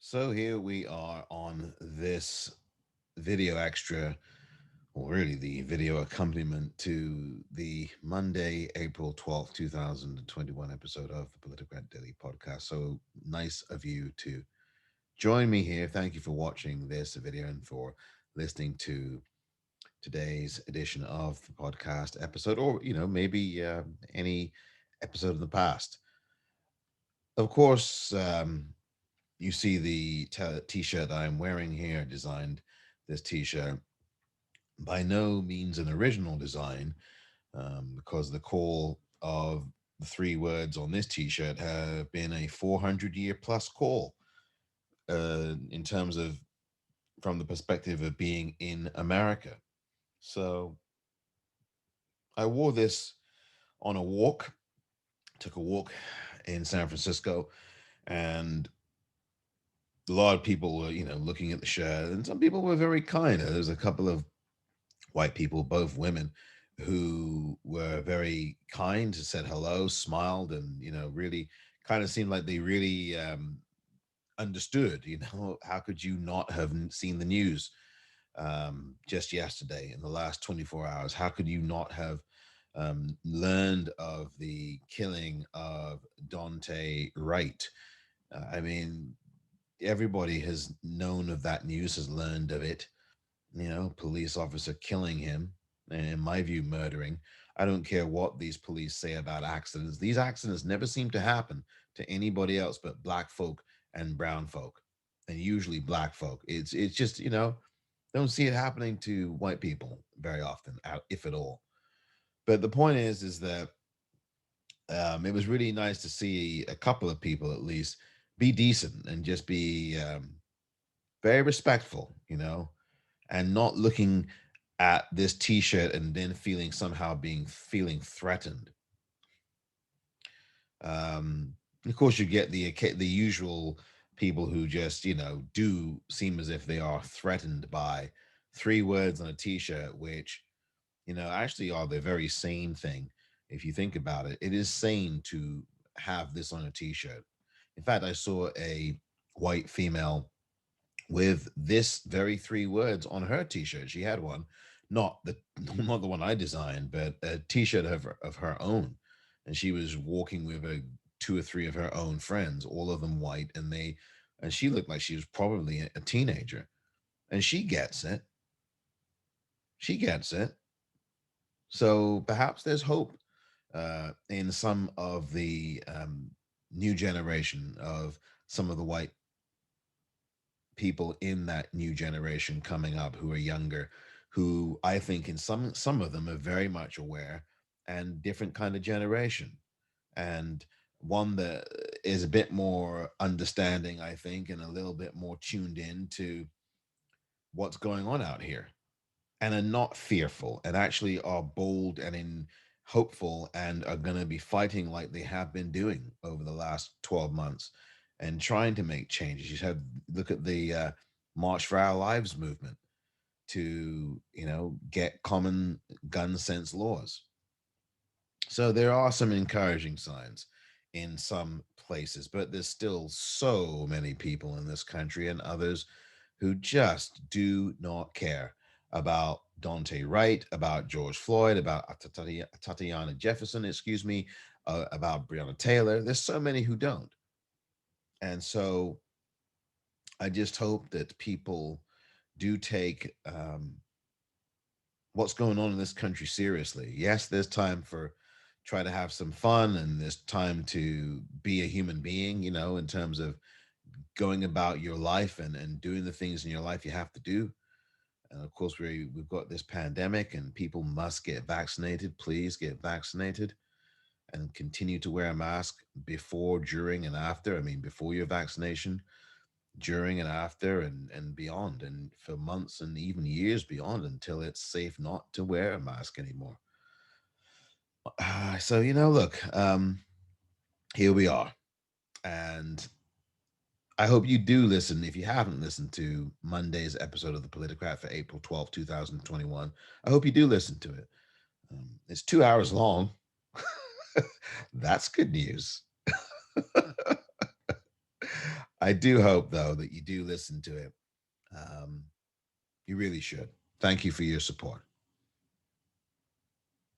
So here we are on this video extra, or really the video accompaniment to the Monday, April 12th, 2021 episode of the Politicrat Daily podcast. So nice of you to join me here. Thank you for watching this video and for listening to today's edition of the podcast episode, or, maybe any episode of the past. Of course, you see the t-shirt I'm wearing here. Designed this t-shirt, by no means an original design, because the call of the three words on this t-shirt have been a 400-year plus call, in terms of from the perspective of being in America. So I wore this on a walk, took a walk in San Francisco, and a lot of people were, looking at the shirt, and some people were very kind. There's a couple of white people, both women, who were very kind, said hello, smiled, and really kind of seemed like they really understood. How could you not have seen the news just yesterday in the last 24 hours? How could you not have learned of the killing of Dante Wright? I mean, everybody has known of that news, has learned of it. Police officer killing him, and in my view, murdering. I don't care what these police say about accidents. These accidents never seem to happen to anybody else but black folk and brown folk, and usually black folk. It's just, don't see it happening to white people very often, if at all. But the point is that it was really nice to see a couple of people at least be decent and just be very respectful, and not looking at this t-shirt and then feeling threatened. Of course, you get the usual people who just do seem as if they are threatened by three words on a t-shirt, which actually are the very sane thing. If you think about it, it is sane to have this on a t-shirt. In fact, I saw a white female with this very three words on her t-shirt. She had one, not the not the one I designed, but a t-shirt of her own. And she was walking with two or three of her own friends, all of them white, and she looked like she was probably a teenager. And she gets it. She gets it. So perhaps there's hope in some of the new generation of some of the white people in that new generation coming up who are younger, who I think in some of them are very much aware, and different kind of generation, and one that is a bit more understanding, I think, and a little bit more tuned in to what's going on out here, and are not fearful, and actually are bold and in hopeful, and are going to be fighting like they have been doing over the last 12 months, and trying to make changes. You have look at the March for Our Lives movement to get common gun sense laws. So there are some encouraging signs in some places, but there's still so many people in this country and others who just do not care about Dante Wright, about George Floyd, about Tatiana Jefferson, excuse me, about Breonna Taylor. There's so many who don't. And so I just hope that people do take what's going on in this country seriously. Yes, there's time for try to have some fun, and there's time to be a human being, in terms of going about your life and doing the things in your life you have to do. And of course, we've got this pandemic, and people must get vaccinated. Please get vaccinated and continue to wear a mask before, during, and after. I mean, before your vaccination, during and after, and beyond, and for months and even years beyond, until it's safe not to wear a mask anymore. So look, here we are, and I hope you do listen. If you haven't listened to Monday's episode of the Politicrat for April 12th, 2021, I hope you do listen to it. It's 2 hours long. That's good news. I do hope, though, that you do listen to it. Um, you really should. Thank you for your support.